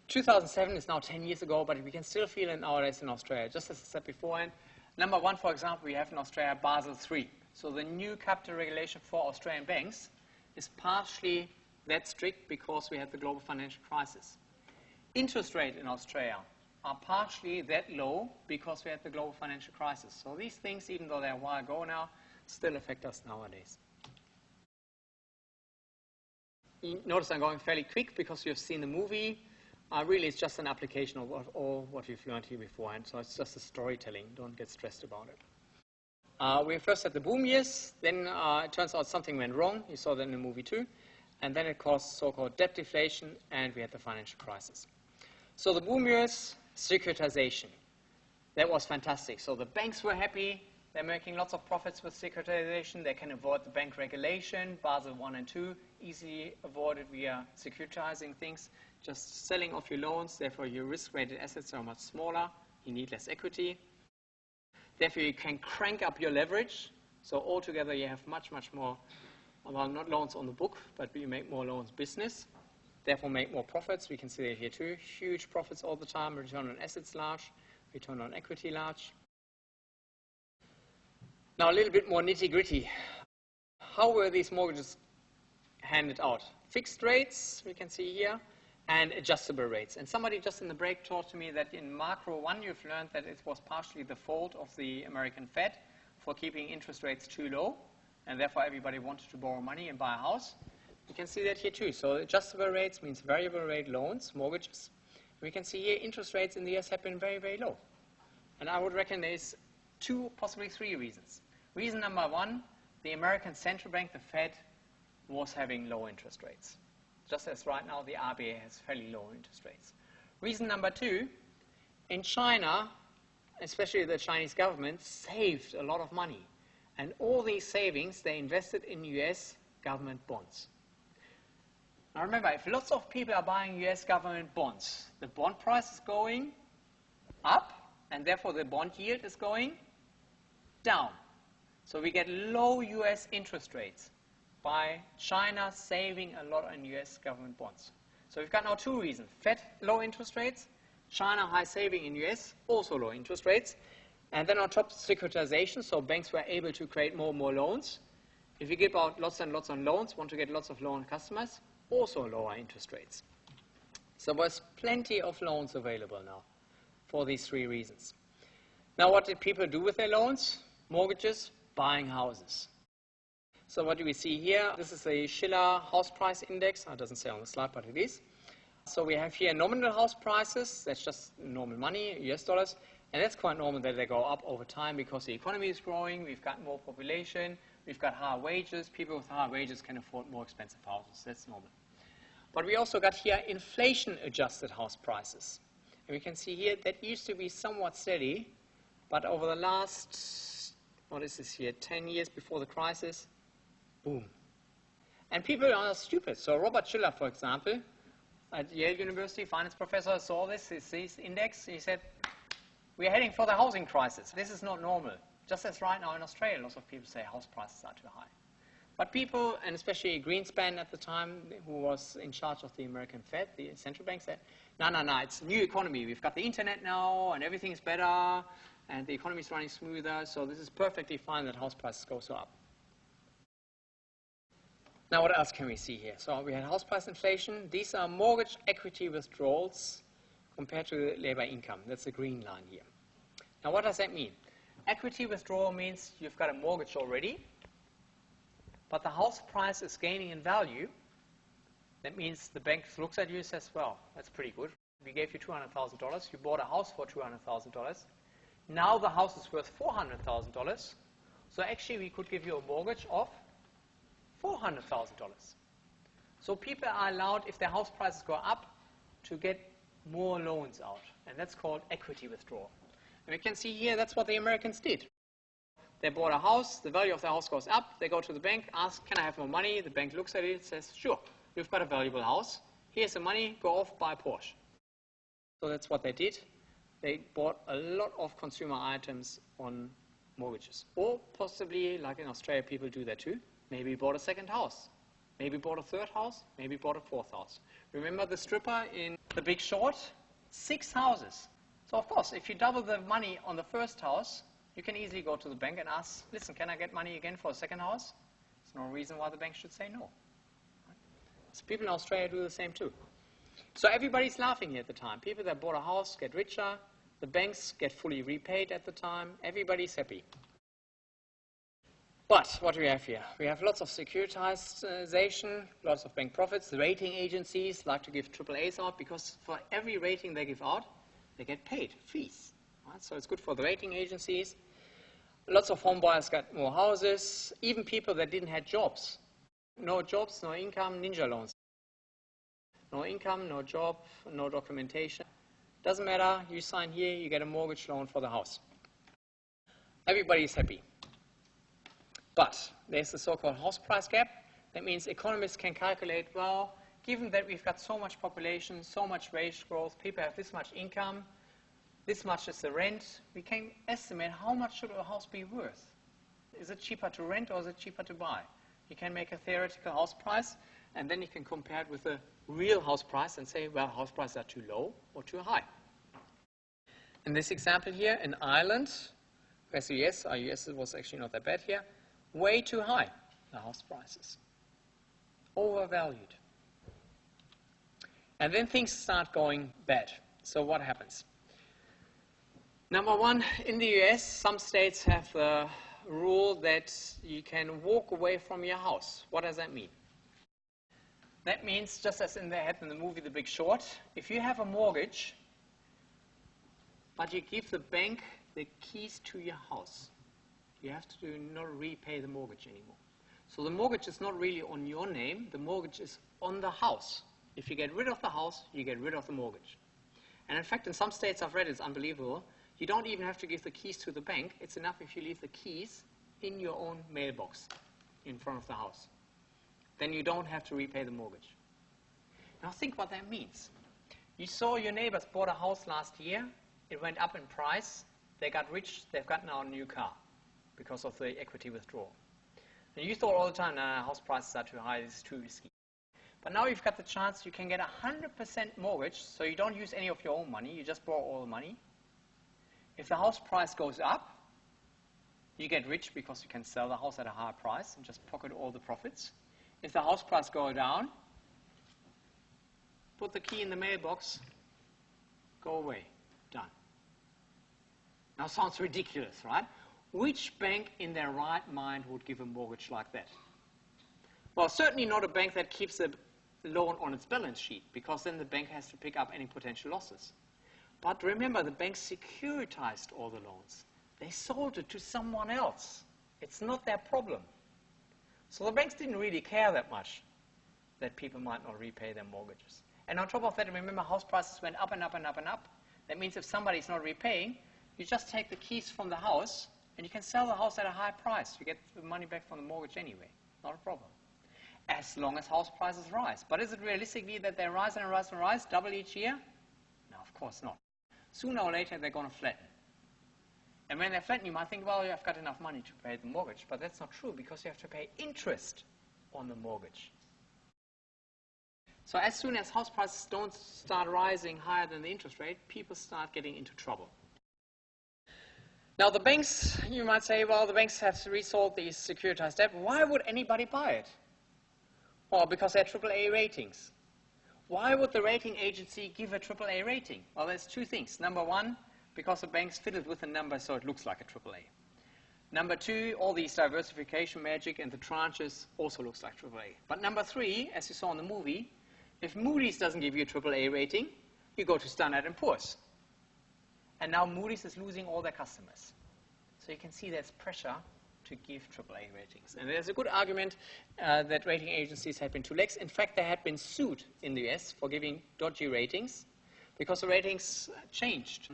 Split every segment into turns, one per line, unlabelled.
2007 is now 10 years ago, but we can still feel it nowadays in Australia. Just as I said beforehand, number one, for example, we have in Australia Basel III. So the new capital regulation for Australian banks is partially that strict because we had the global financial crisis. Interest rate in Australia are partially that low because we had the global financial crisis. So these things, even though they're a while ago now, still affect us nowadays. You notice I'm going fairly quick because you've seen the movie. Really, it's just an application of what we've learned here beforehand. So it's just a storytelling. Don't get stressed about it. We first had the boom years. Then it turns out something went wrong. You saw that in the movie too. And then it caused so-called debt deflation, and we had the financial crisis. So the boom years, securitization. That was fantastic. So the banks were happy. They're making lots of profits with securitization. They can avoid the bank regulation, Basel I and II, easily avoided via securitizing things, just selling off your loans. Therefore, your risk-weighted assets are much smaller. You need less equity. Therefore, you can crank up your leverage. So altogether, you have much, much more, well, not loans on the book, but you make more loans business. Therefore, make more profits. We can see that here too. Huge profits all the time. Return on assets large. Return on equity large. Now, a little bit more nitty-gritty. How were these mortgages handed out? Fixed rates, we can see here, and adjustable rates. And somebody just in the break talked to me that in macro one, you've learned that it was partially the fault of the American Fed for keeping interest rates too low, and therefore everybody wanted to borrow money and buy a house. You can see that here too. So adjustable rates means variable rate loans, mortgages. We can see here interest rates in the US have been very, very low. And I would reckon there's two, possibly three reasons. Reason number one, the American central bank, the Fed, was having low interest rates. Just as right now the RBA has fairly low interest rates. Reason number two, in China, especially the Chinese government, saved a lot of money. And all these savings, they invested in US government bonds. Now remember, if lots of people are buying US government bonds, the bond price is going up, and therefore the bond yield is going down. So we get low US interest rates by China saving a lot on US government bonds. So we've got now two reasons. Fed, low interest rates. China, high saving in US, also low interest rates. And then on top, securitization. So banks were able to create more and more loans. If you give out lots and lots of loans, want to get lots of loan customers, also lower interest rates. So there's plenty of loans available now for these three reasons. Now, what did people do with their loans? Mortgages, buying houses. So what do we see here? This is a Schiller house price index. It doesn't say on the slide, but it is. So we have here nominal house prices. That's just normal money, US dollars. And that's quite normal that they go up over time because the economy is growing. We've got more population. We've got higher wages. People with higher wages can afford more expensive houses. That's normal. But we also got here inflation-adjusted house prices. And we can see here that used to be somewhat steady. But over the last, what is this here, 10 years before the crisis, boom. And people are stupid. So Robert Schiller, for example, at Yale University, finance professor, saw this, he sees the index, he said, we're heading for the housing crisis. This is not normal. Just as right now in Australia, lots of people say house prices are too high. But people, and especially Greenspan at the time, who was in charge of the American Fed, the central bank, said, no, it's a new economy. We've got the internet now, and everything's better, and the economy is running smoother, so this is perfectly fine that house prices go so up. Now, what else can we see here? So we had house price inflation. These are mortgage equity withdrawals compared to labor income. That's the green line here. Now, what does that mean? Equity withdrawal means you've got a mortgage already, but the house price is gaining in value. That means the bank looks at you and says, well, that's pretty good. We gave you $200,000. You bought a house for $200,000. Now the house is worth $400,000. So actually, we could give you a mortgage of $400,000. So people are allowed, if their house prices go up, to get more loans out. And that's called equity withdrawal. And we can see here that's what the Americans did. They bought a house, the value of the house goes up, they go to the bank, ask, can I have more money? The bank looks at it and says, sure, you've got a valuable house. Here's the money, go off, buy a Porsche. So that's what they did. They bought a lot of consumer items on mortgages. Or possibly, like in Australia, people do that too. Maybe bought a second house Maybe bought a third house, maybe bought a fourth house. Remember the stripper in The Big Short? 6 houses. So of course, if you double the money on the first house, you can easily go to the bank and ask, listen, can I get money again for a second house? There's no reason why the bank should say no. So people in Australia do the same too. So everybody's laughing here at the time. People that bought a house get richer. The banks get fully repaid at the time. Everybody's happy. But what do we have here? We have lots of securitization, lots of bank profits. The rating agencies like to give AAAs out because for every rating they give out, they get paid fees. Right? So it's good for the rating agencies. Lots of home buyers got more houses. Even people that didn't have jobs. No jobs, no income, ninja loans. No income, no job, no documentation. Doesn't matter, you sign here, you get a mortgage loan for the house. Everybody's happy. But there's the so-called house price gap. That means economists can calculate, well, given that we've got so much population, so much wage growth, people have this much income, this much is the rent, we can estimate how much should a house be worth. Is it cheaper to rent or is it cheaper to buy? You can make a theoretical house price, and then you can compare it with a real house price and say, well, house prices are too low or too high. In this example here, in Ireland, where's the US? Our US was actually not that bad here. Way too high, the house prices. Overvalued. And then things start going bad. So what happens? Number one, in the US, some states have the rule that you can walk away from your house. What does that mean? That means, just as in the movie The Big Short, if you have a mortgage, but you give the bank the keys to your house, you have to not repay the mortgage anymore. So the mortgage is not really on your name, the mortgage is on the house. If you get rid of the house, you get rid of the mortgage. And in fact, in some states I've read, it's unbelievable, you don't even have to give the keys to the bank. It's enough if you leave the keys in your own mailbox in front of the house. Then you don't have to repay the mortgage. Now think what that means. You saw your neighbors bought a house last year. It went up in price. They got rich. They've got now a new car because of the equity withdrawal. And you thought all the time, nah, house prices are too high. This is too risky. But now you've got the chance. You can get 100% mortgage. So you don't use any of your own money. You just borrow all the money. If the house price goes up, you get rich because you can sell the house at a higher price and just pocket all the profits. If the house price goes down, put the key in the mailbox, go away, done. Now sounds ridiculous, right? Which bank in their right mind would give a mortgage like that? Well, certainly not a bank that keeps a loan on its balance sheet, because then the bank has to pick up any potential losses. But remember, the bank securitized all the loans. They sold it to someone else. It's not their problem. So the banks didn't really care that much that people might not repay their mortgages. And on top of that, remember, house prices went up and up and up and up. That means if somebody's not repaying, you just take the keys from the house and you can sell the house at a high price. You get the money back from the mortgage anyway. Not a problem. As long as house prices rise. But is it realistically that they rise and rise and rise, double each year? No, of course not. Sooner or later, they're going to flatten. And when they flatten, you might think, well, I've got enough money to pay the mortgage. But that's not true, because you have to pay interest on the mortgage. So as soon as house prices don't start rising higher than the interest rate, people start getting into trouble. Now the banks, you might say, well, the banks have resolved these securitized debt. Why would anybody buy it? Well, because they have AAA ratings. Why would the rating agency give a AAA rating? Well, there's two things. Number one, because the banks fiddled with the number so it looks like a AAA. Number two, all these diversification magic and the tranches also looks like AAA. But number three, as you saw in the movie, if Moody's doesn't give you a AAA rating, you go to Standard & Poor's. And now Moody's is losing all their customers. So you can see there's pressure to give AAA ratings. And there's a good argument that rating agencies have been too lax. In fact, they had been sued in the US for giving dodgy ratings because the ratings changed.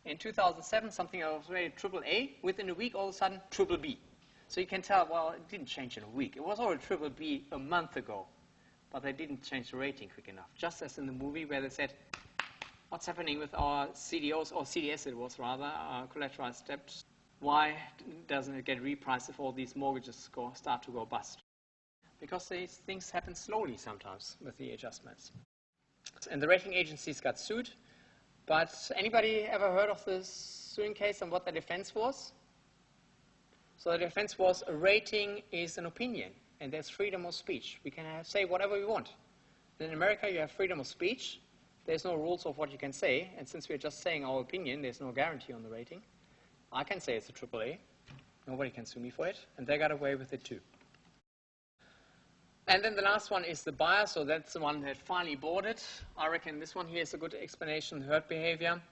In 2007, something that was rated AAA, within a week, all of a sudden, BBB. So you can tell, well, it didn't change in a week. It was already BBB a month ago, but they didn't change the rating quick enough. Just as in the movie where they said, what's happening with our CDOs, or CDS it was rather, our collateralized debt? Why doesn't it get repriced if all these mortgages start to go bust? because these things happen slowly sometimes with the adjustments. And the rating agencies got sued, but anybody ever heard of the suing case and what the defense was? So the defense was a rating is an opinion, and there's freedom of speech. We can say whatever we want. In America, you have freedom of speech. There's no rules of what you can say, and since we're just saying our opinion, there's no guarantee on the rating. I can say it's a AAA. Nobody can sue me for it, and they got away with it too. And then the last one is the buyer, so that's the one that finally bought it. I reckon this one here is a good explanation, herd behavior.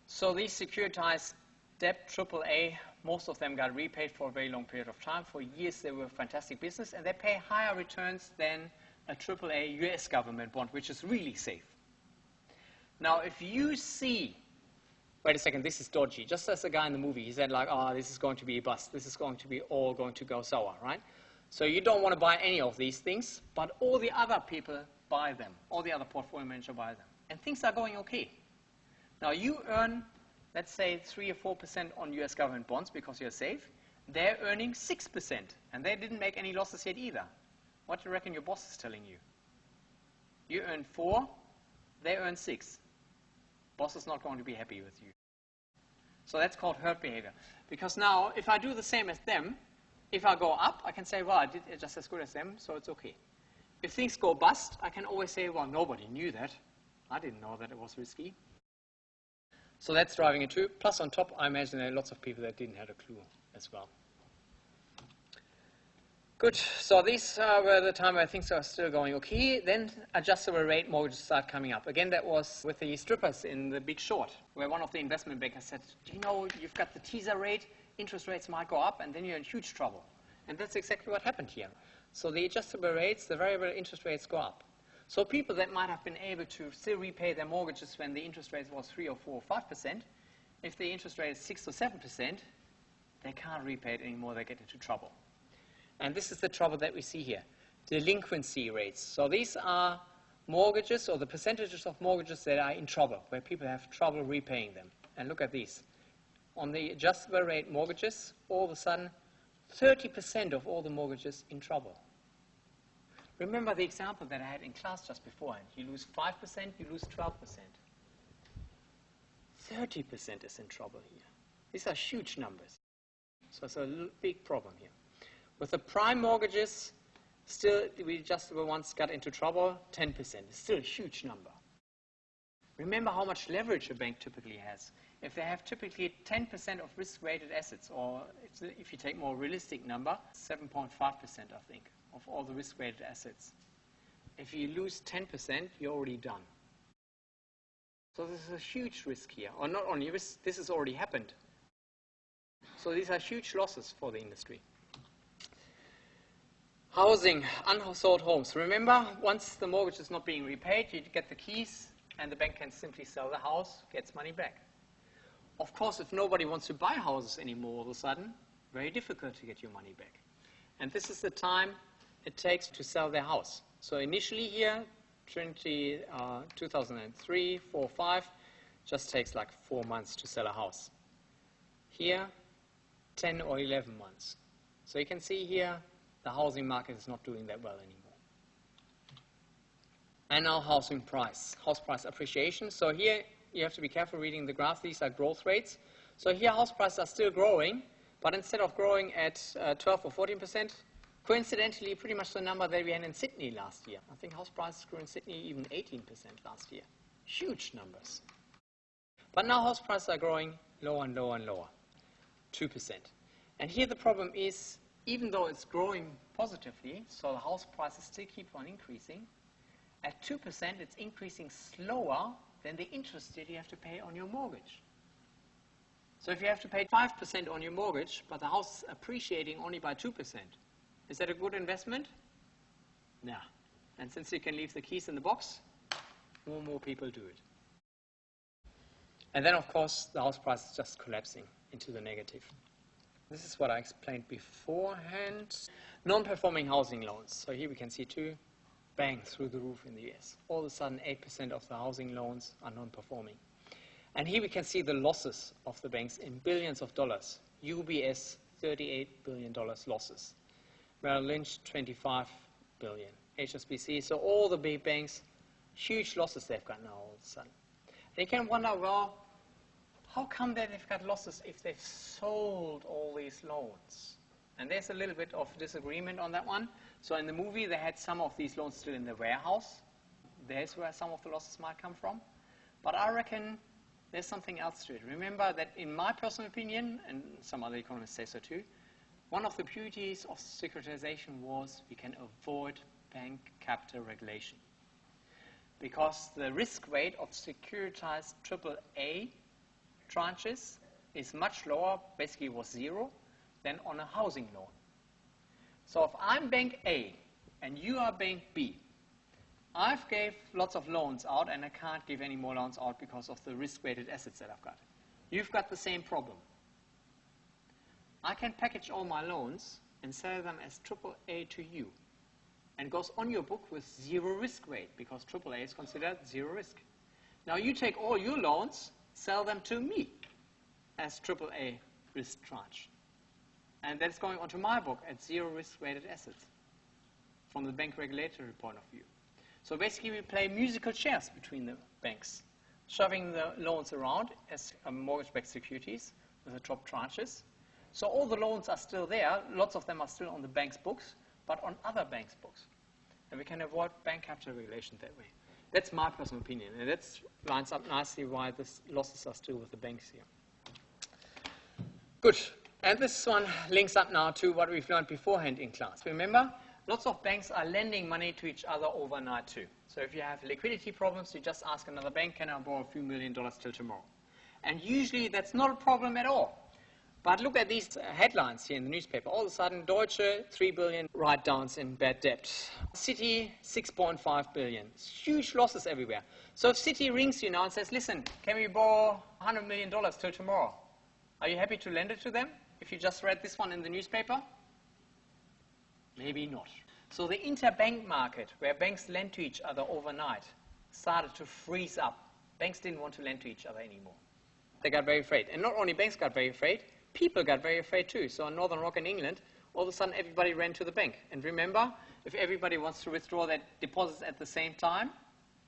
So these securitized debt, AAA, most of them got repaid for a very long period of time. For years, they were fantastic business, and they pay higher returns than a AAA US government bond, which is really safe. Now, if you see, wait a second, this is dodgy. Just as the guy in the movie, he said like, oh, this is going to be a bust. This is going to be all going to go sour, right? So you don't want to buy any of these things, but all the other people buy them. All the other portfolio managers buy them. And things are going okay. Now you earn, let's say, 3 or 4% on US government bonds because you're safe. They're earning 6%, and they didn't make any losses yet either. What do you reckon your boss is telling you? You earn 4, they earn 6. Boss is not going to be happy with you. So that's called herd behavior. Because now, if I do the same as them, if I go up, I can say, well, I did it just as good as them, so it's okay. If things go bust, I can always say, well, nobody knew that. I didn't know that it was risky. So that's driving it too. Plus, on top, I imagine there are lots of people that didn't have a clue as well. Good. So these were the time where things are still going okay. Then adjustable rate mortgages start coming up. Again, that was with the strippers in The Big Short, where one of the investment bankers said, do you know, you've got the teaser rate, interest rates might go up, and then you're in huge trouble. And that's exactly what happened here. So the adjustable rates, the variable interest rates go up. So people that might have been able to still repay their mortgages when the interest rate was 3 or 4 or 5%, if the interest rate is 6 or 7%, they can't repay it anymore, they get into trouble. And this is the trouble that we see here, delinquency rates. So these are mortgages, or the percentages of mortgages that are in trouble, where people have trouble repaying them. And look at these. On the adjustable rate mortgages, all of a sudden, 30% of all the mortgages in trouble. Remember the example that I had in class just beforehand. You lose 5%, you lose 12%. 30% is in trouble here. These are huge numbers. So it's a big problem here. With the prime mortgages, still the adjustable ones got into trouble, 10%. It's still a huge number. Remember how much leverage a bank typically has. If they have typically 10% of risk-weighted assets, or if you take more realistic number, 7.5%, I think, of all the risk-weighted assets. If you lose 10%, you're already done. So this is a huge risk here. Or not only risk, this has already happened. So these are huge losses for the industry. Housing, unsold homes. Remember, once the mortgage is not being repaid, you get the keys, and the bank can simply sell the house, gets money back. Of course, if nobody wants to buy houses anymore all of a sudden, very difficult to get your money back. And this is the time it takes to sell their house. So initially here, 2003, 4, 5, just takes like 4 months to sell a house. Here, 10 or 11 months. So you can see here, the housing market is not doing that well anymore. And now housing price, house price appreciation. So here you have to be careful reading the graph. These are growth rates. So here house prices are still growing, but instead of growing at 12 or 14%, coincidentally pretty much the number that we had in Sydney last year. I think house prices grew in Sydney even 18% last year. Huge numbers. But now house prices are growing lower and lower and lower, 2%. And here the problem is, even though it's growing positively, so the house prices still keep on increasing, at 2% it's increasing slower than the interest that you have to pay on your mortgage. So if you have to pay 5% on your mortgage, but the house is appreciating only by 2%, is that a good investment? No. And since you can leave the keys in the box, more and more people do it. And then, of course, the house price is just collapsing into the negative. This is what I explained beforehand. Non-performing housing loans. So here we can see two, bang, through the roof in the US. All of a sudden, 8% of the housing loans are non-performing. And here we can see the losses of the banks in billions of dollars. UBS, $38 billion losses. Merrill Lynch, 25 billion. HSBC, so all the big banks, huge losses they've got now all of a sudden. And you can wonder, well, how come that they've got losses if they've sold all these loans? And there's a little bit of disagreement on that one. So in the movie, they had some of these loans still in the warehouse. There's where some of the losses might come from. But I reckon there's something else to it. Remember that in my personal opinion, and some other economists say so too, one of the beauties of securitization was we can avoid bank capital regulation. Because the risk weight of securitized AAA tranches is much lower, basically it was 0, than on a housing loan. So if I'm bank A and you are bank B, I've gave lots of loans out and I can't give any more loans out because of the risk-weighted assets that I've got. You've got the same problem. I can package all my loans and sell them as AAA to you. And it goes on your book with 0 risk weight because AAA is considered 0 risk. Now you take all your loans, sell them to me as AAA risk tranche. And that's going onto my book at 0 risk-weighted assets from the bank regulatory point of view. So basically we play musical chairs between the banks, shoving the loans around as mortgage-backed securities with the top tranches. So all the loans are still there. Lots of them are still on the bank's books, but on other banks' books. And we can avoid bank capital regulation that way. That's my personal opinion. And that lines up nicely why the losses are still with the banks here. Good. And this one links up now to what we've learned beforehand in class. Remember, lots of banks are lending money to each other overnight too. So if you have liquidity problems, you just ask another bank, can I borrow a few $1,000,000 till tomorrow? And usually that's not a problem at all. But look at these headlines here in the newspaper. All of a sudden, Deutsche, 3 billion write-downs in bad debt. Citi, 6.5 billion. Huge losses everywhere. So if Citi rings you now and says, listen, can we borrow $100 million till tomorrow? Are you happy to lend it to them if you just read this one in the newspaper? Maybe not. So the interbank market, where banks lend to each other overnight, started to freeze up. Banks didn't want to lend to each other anymore. They got very afraid. And not only banks got very afraid, people got very afraid too. So in Northern Rock in England, all of a sudden everybody ran to the bank. And remember, if everybody wants to withdraw their deposits at the same time,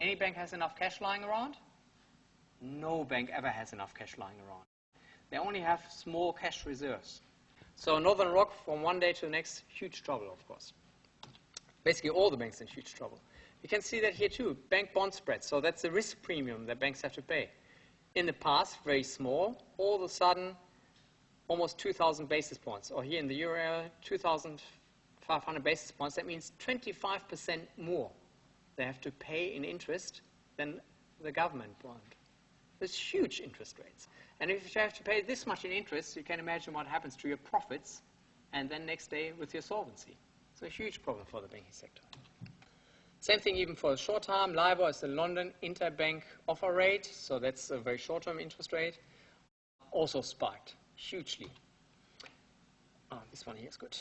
any bank has enough cash lying around? No bank ever has enough cash lying around. They only have small cash reserves. So Northern Rock, from one day to the next, huge trouble, of course. Basically, all the banks in huge trouble. You can see that here too, bank bond spreads. So that's the risk premium that banks have to pay. In the past, very small. All of a sudden, almost 2,000 basis points. Or here in the euro area, 2,500 basis points. That means 25% more they have to pay in interest than the government bond. There's huge interest rates. And if you have to pay this much in interest, you can imagine what happens to your profits and then next day with your solvency. It's a huge problem for the banking sector. Same thing even for the short term. LIBOR is the London interbank offer rate, so that's a very short-term interest rate. Also spiked hugely. This one here is good.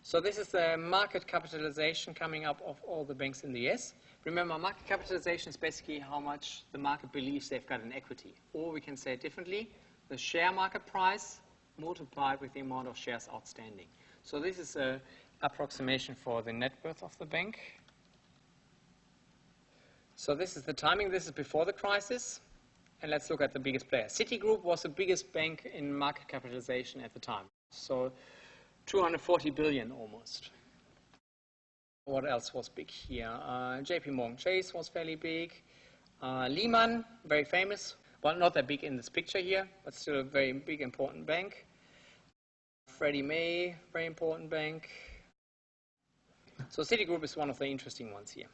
So this is the market capitalization coming up of all the banks in the US. Remember, market capitalization is basically how much the market believes they've got in equity. Or we can say it differently, the share market price multiplied with the amount of shares outstanding. So this is an approximation for the net worth of the bank. So this is the timing. This is before the crisis. And let's look at the biggest player. Citigroup was the biggest bank in market capitalization at the time. So 240 billion almost. What else was big here? JP Morgan Chase was fairly big. Lehman, very famous. Well, not that big in this picture here, but still a very big, important bank. Freddie Mae, very important bank. So Citigroup is one of the interesting ones here.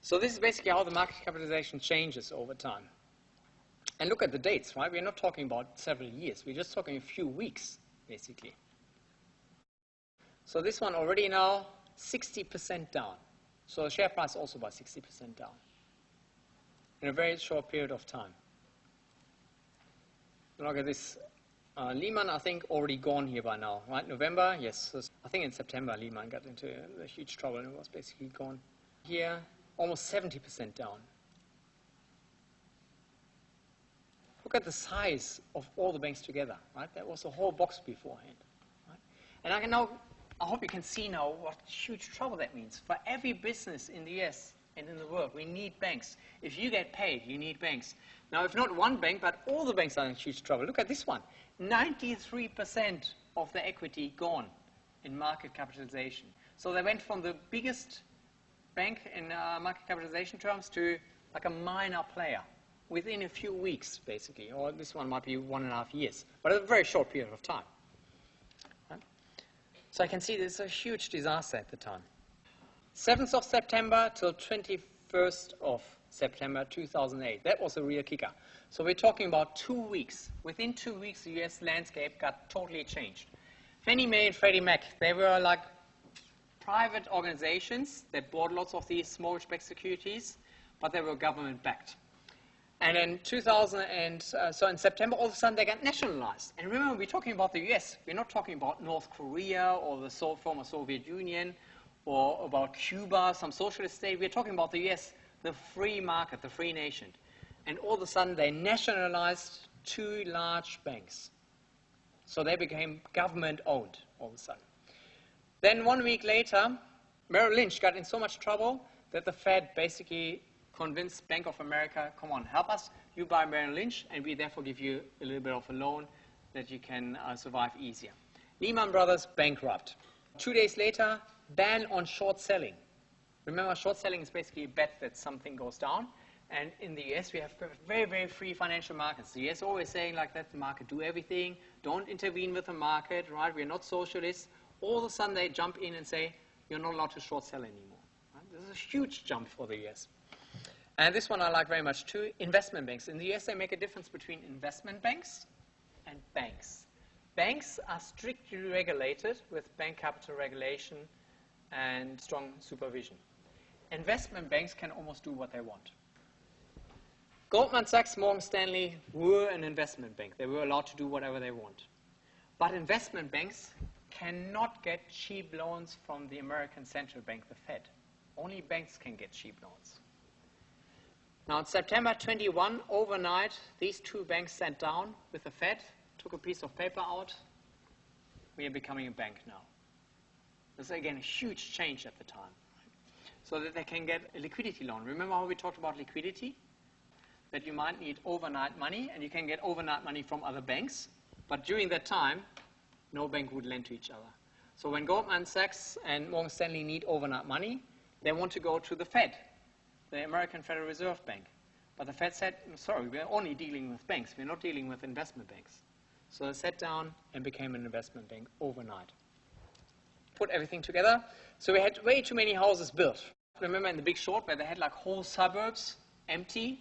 So this is basically how the market capitalization changes over time. And look at the dates, right? We're not talking about several years. We're just talking a few weeks, basically. So this one already now 60% down. So the share price also by 60% down in a very short period of time. Look at this. Lehman, I think, already gone here by now, right? November, yes. So I think in September, Lehman got into a huge trouble and it was basically gone. Here, almost 70% down. Look at the size of all the banks together, right? That was a whole box beforehand, right? And I hope you can see now what huge trouble that means. For every business in the US and in the world, we need banks. If you get paid, you need banks. Now, if not one bank, but all the banks are in huge trouble. Look at this one. 93% of the equity gone in market capitalization. So they went from the biggest bank in market capitalization terms to like a minor player within a few weeks, basically. Or this one might be 1.5 years, but a very short period of time. Right? So I can see this is a huge disaster at the time. 7th of September till 21st of September 2008. That was a real kicker. So we're talking about 2 weeks. Within 2 weeks, the US landscape got totally changed. Fannie Mae and Freddie Mac, they were like private organizations that bought lots of these mortgage-backed securities, but they were government-backed. And in so in September, all of a sudden they got nationalized. And remember, we're talking about the US. We're not talking about North Korea or the former Soviet Union or about Cuba, some socialist state. We're talking about the US, the free market, the free nation. And all of a sudden they nationalized 2 large banks. So they became government-owned all of a sudden. Then 1 week later, Merrill Lynch got in so much trouble that the Fed basically convinced Bank of America, come on, help us. You buy Merrill Lynch, and we therefore give you a little bit of a loan that you can survive easier. Lehman Brothers bankrupt. 2 days later, ban on short selling. Remember, short selling is basically a bet that something goes down. And in the US, we have very, very free financial markets. The US always saying like, let the market do everything. Don't intervene with the market, right? We're not socialists. All of a sudden, they jump in and say, you're not allowed to short sell anymore. Right? This is a huge jump for the US. And this one I like very much too, investment banks. In the US, they make a difference between investment banks and banks. Banks are strictly regulated with bank capital regulation and strong supervision. Investment banks can almost do what they want. Goldman Sachs, Morgan Stanley were an investment bank. They were allowed to do whatever they want. But investment banks cannot get cheap loans from the American Central Bank, the Fed. Only banks can get cheap loans. Now, on September 21, overnight, these 2 banks sat down with the Fed, took a piece of paper out. We are becoming a bank now. This is, again, a huge change at the time. So that they can get a liquidity loan. Remember how we talked about liquidity? That you might need overnight money, and you can get overnight money from other banks. But during that time, no bank would lend to each other. So when Goldman Sachs and Morgan Stanley need overnight money, they want to go to the Fed, the American Federal Reserve Bank. But the Fed said, sorry, we're only dealing with banks. We're not dealing with investment banks. So they sat down and became an investment bank overnight. Put everything together. So we had way too many houses built. Remember in The Big Short where they had like whole suburbs empty?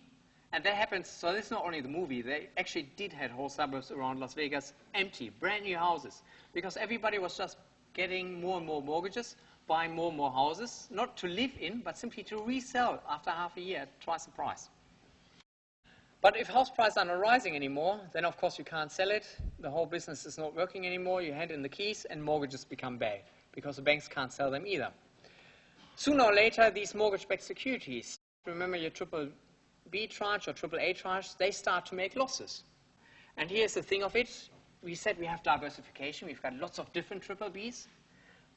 And that happens, so this is not only the movie, they actually did have whole suburbs around Las Vegas empty, brand new houses. Because everybody was just getting more and more mortgages, buying more and more houses, not to live in, but simply to resell after half a year at twice the price. But if house prices are not rising anymore, then of course you can't sell it, the whole business is not working anymore, you hand in the keys and mortgages become bad, because the banks can't sell them either. Sooner or later, these mortgage-backed securities, remember your triple B tranche or triple A tranche, they start to make losses. And here's the thing of it. We said we have diversification. We've got lots of different triple Bs.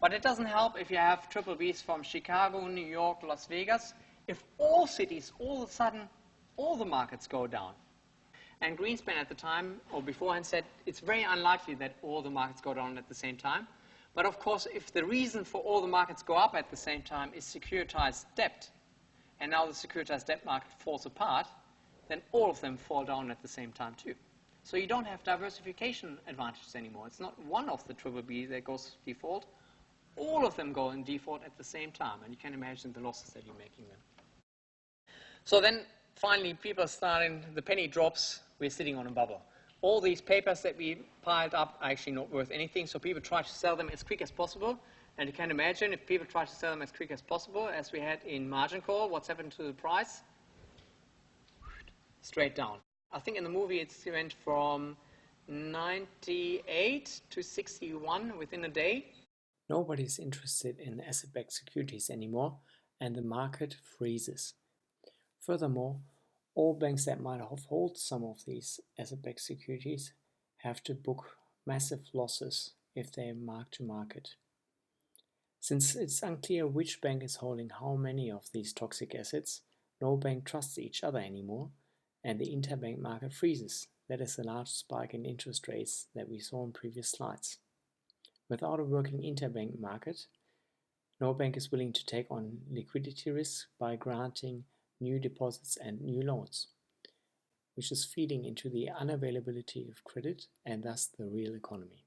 But it doesn't help if you have triple Bs from Chicago, New York, Las Vegas. If all cities, all of a sudden, all the markets go down. And Greenspan at the time, or beforehand, said it's very unlikely that all the markets go down at the same time. But of course, if the reason for all the markets go up at the same time is securitized debt, and now the securitized debt market falls apart, then all of them fall down at the same time too. So you don't have diversification advantages anymore. It's not one of the triple B that goes default. All of them go in default at the same time, and you can imagine the losses that you're making then. So then finally people starting, the penny drops, we're sitting on a bubble. All these papers that we piled up are actually not worth anything, so people try to sell them as quick as possible. And you can imagine if people try to sell them as quick as possible, as we had in margin call, what's happened to the price? Straight down. I think in the movie it went from 98 to 61 within a day. Nobody's interested in asset-backed securities anymore, and the market freezes. Furthermore,
All banks that might hold some of these asset-backed securities have to book massive losses if they mark to market. Since it's unclear which bank is holding how many of these toxic assets, no bank trusts each other anymore, and the interbank market freezes. That is the large spike in interest rates that we saw in previous slides. Without a working interbank market, no bank is willing to take on liquidity risk by granting new deposits and new loans, which is feeding into the unavailability of credit and thus the real economy.